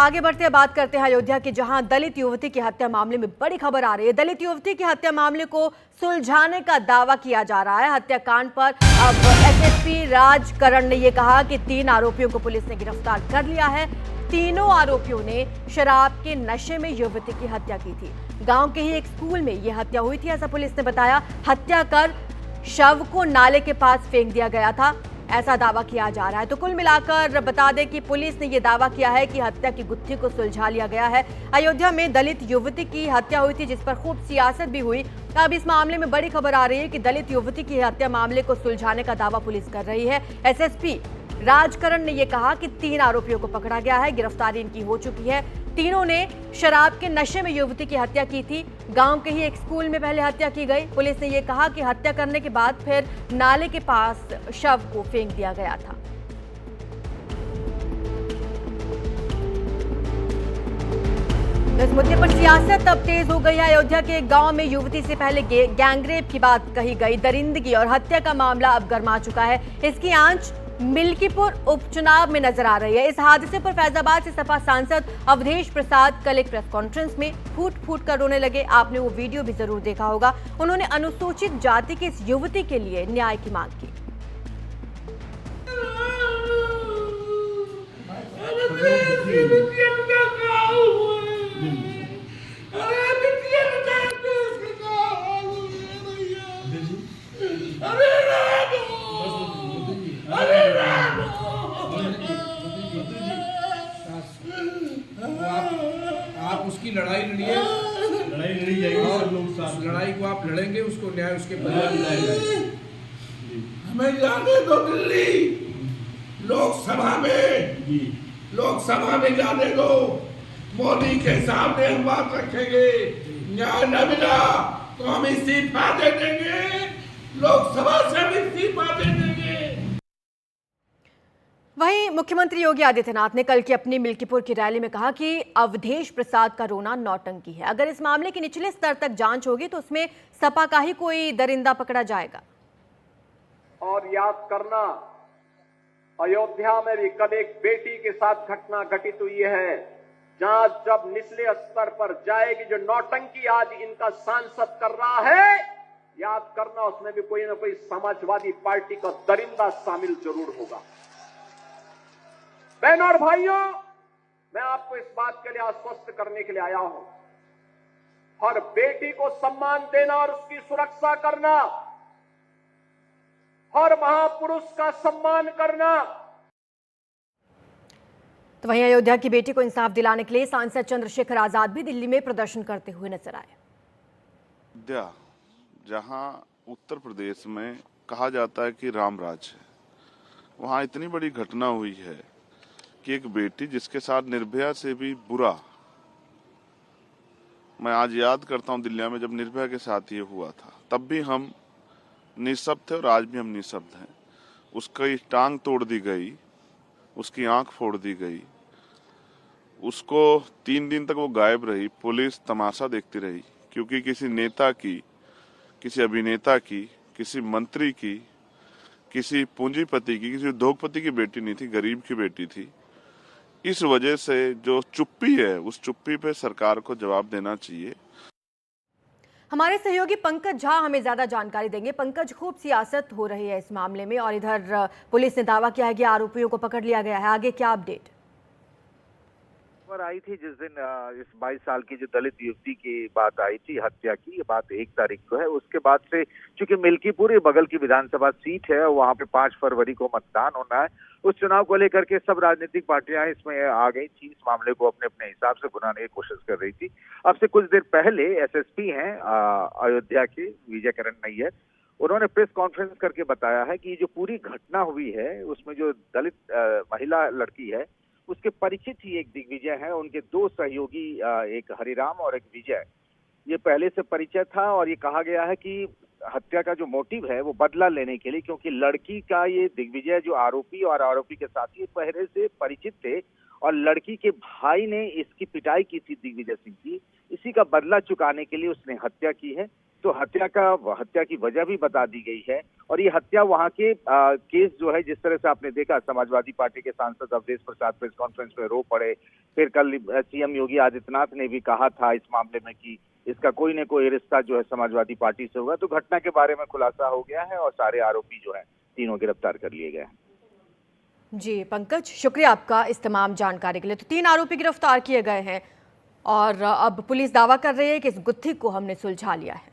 आगे बढ़ते हैं, बात करते हैं अयोध्या की, जहां दलित युवती की हत्या मामले में बड़ी खबर आ रही है। दलित युवती की हत्या मामले को सुलझाने का दावा किया जा रहा है। हत्याकांड पर अब एसएसपी राजकरण ने यह कहा कि 3 आरोपियों को पुलिस ने गिरफ्तार कर लिया है। तीनों आरोपियों ने शराब के नशे में युवती की हत्या की थी। गांव के ही एक स्कूल में यह हत्या हुई थी, ऐसा पुलिस ने बताया। हत्या कर शव को नाले के पास फेंक दिया गया था, ऐसा दावा किया जा रहा है। तो कुल मिलाकर बता दें कि पुलिस ने यह दावा किया है कि हत्या की गुत्थी को सुलझा लिया गया है। अयोध्या में दलित युवती की हत्या हुई थी, जिस पर खूब सियासत भी हुई। अब इस मामले में बड़ी खबर आ रही है कि दलित युवती की हत्या मामले को सुलझाने का दावा पुलिस कर रही है। एसएसपी राजकरण ने यह कहा कि 3 आरोपियों को पकड़ा गया है, गिरफ्तारी इनकी हो चुकी है। तीनों ने शराब के नशे में युवती की हत्या की थी। गांव के ही एक स्कूल में पहले हत्या की गई। पुलिस ने यह कहा कि हत्या करने के बाद फिर नाले के पास शव को फेंक दिया गया था। इस मुद्दे पर सियासत अब तेज हो गई है। अयोध्या के एक गांव में युवती से पहले गैंगरेप की बात कही गई, दरिंदगी और हत्या का मामला अब गर्मा चुका है। इसकी आंच मिल्कीपुर उपचुनाव में नजर आ रही है। इस हादसे पर फैजाबाद से सपा सांसद अवधेश प्रसाद कल एक प्रेस कॉन्फ्रेंस में फूट फूट कर रोने लगे। आपने वो वीडियो भी जरूर देखा होगा। उन्होंने अनुसूचित जाति की इस युवती के लिए न्याय की मांग की। आप उसकी लड़ाई लड़िए, लड़ाई लड़ी जाएगी, सब लोग साथ लड़ाई को आप लड़ेंगे, उसको न्याय उसके बदले दिलाया जाएगा। हमें जाने दो दिल्ली, लोकसभा में जाने दो। मोदी के सामने हम बात रखेंगे। न्याय न मिला तो हम इस्तीफा दे देंगे, लोकसभा से हम इस्तीफा दे देंगे। वहीं मुख्यमंत्री योगी आदित्यनाथ ने कल की अपनी मिल्कीपुर की रैली में कहा कि अवधेश प्रसाद का रोना नौटंकी है। अगर इस मामले की निचले स्तर तक जांच होगी तो उसमें सपा का ही कोई दरिंदा पकड़ा जाएगा। और याद करना, अयोध्या में भी कल एक बेटी के साथ घटना घटित हुई है। जांच जब निचले स्तर पर जाएगी, जो नौटंकी आज इनका सांसद कर रहा है, याद करना उसमें भी कोई ना कोई समाजवादी पार्टी का दरिंदा शामिल जरूर होगा। बहनों और भाइयों, मैं आपको इस बात के लिए आश्वस्त करने के लिए आया हूं। हर बेटी को सम्मान देना और उसकी सुरक्षा करना, हर महापुरुष का सम्मान करना। तो वहीं अयोध्या की बेटी को इंसाफ दिलाने के लिए सांसद चंद्रशेखर आजाद भी दिल्ली में प्रदर्शन करते हुए नजर आए। अयोध्या, जहां उत्तर प्रदेश में कहा जाता है कि राम राज है, वहां इतनी बड़ी घटना हुई है कि एक बेटी जिसके साथ निर्भया से भी बुरा, मैं आज याद करता हूं दिल्ली में जब निर्भया के साथ ये हुआ था, तब भी हम निःशब्द थे और आज भी हम निःशब्द हैं। उसकी टांग तोड़ दी गई, उसकी आंख फोड़ दी गई, उसको 3 दिन तक वो गायब रही। पुलिस तमाशा देखती रही, क्योंकि किसी नेता की, किसी अभिनेता की, किसी मंत्री की, किसी पूंजीपति की, किसी उद्योगपति की बेटी नहीं थी, गरीब की बेटी थी। इस वजह से जो चुप्पी है, उस चुप्पी पे सरकार को जवाब देना चाहिए। हमारे सहयोगी पंकज झा हमें ज्यादा जानकारी देंगे। पंकज, खूब सियासत हो रही है इस मामले में और इधर पुलिस ने दावा किया है कि आरोपियों को पकड़ लिया गया है। आगे क्या अपडेट आई थी जिस दिन इस 22 साल की जो दलित युवती की बात आई थी, हत्या की, ये बात 1 तारीख को है। उसके बाद से चूंकि मिल्कीपुर बगल की विधानसभा सीट है, वहां पे 5 फरवरी को मतदान होना है। उस चुनाव को लेकर के सब राजनीतिक पार्टियां इसमें आ गई थी, इस मामले को अपने अपने हिसाब से भुनाने की कोशिश कर रही थी। अब से कुछ देर पहले एसएसपी हैं अयोध्या के, विजय करण नैयर, उन्होंने प्रेस कॉन्फ्रेंस करके बताया है कि जो पूरी घटना हुई है उसमें जो दलित महिला लड़की है उसके परिचित ही एक दिग्विजय है, उनके 2 सहयोगी, एक हरिराम और एक विजय, ये पहले से परिचय था। और ये कहा गया है कि हत्या का जो मोटिव है वो बदला लेने के लिए, क्योंकि लड़की का ये दिग्विजय जो आरोपी और आरोपी के साथी पहले से परिचित थे और लड़की के भाई ने इसकी पिटाई की थी दिग्विजय सिंह की, इसी का बदला चुकाने के लिए उसने हत्या की है। तो हत्या की वजह भी बता दी गई है। और ये हत्या वहां के केस जो है, जिस तरह से आपने देखा समाजवादी पार्टी के सांसद अवधेश प्रसाद प्रेस कॉन्फ्रेंस में रो पड़े फिर कल सीएम योगी आदित्यनाथ ने भी कहा था इस मामले में कि इसका कोई न कोई रिश्ता जो है समाजवादी पार्टी से होगा। तो घटना के बारे में खुलासा हो गया है और सारे आरोपी जो है तीनों गिरफ्तार कर लिए गए हैं। जी पंकज, शुक्रिया आपका इस तमाम जानकारी के लिए। तो 3 आरोपी गिरफ्तार किए गए हैं और अब पुलिस दावा कर रही है कि इस गुत्थी को हमने सुलझा लिया है।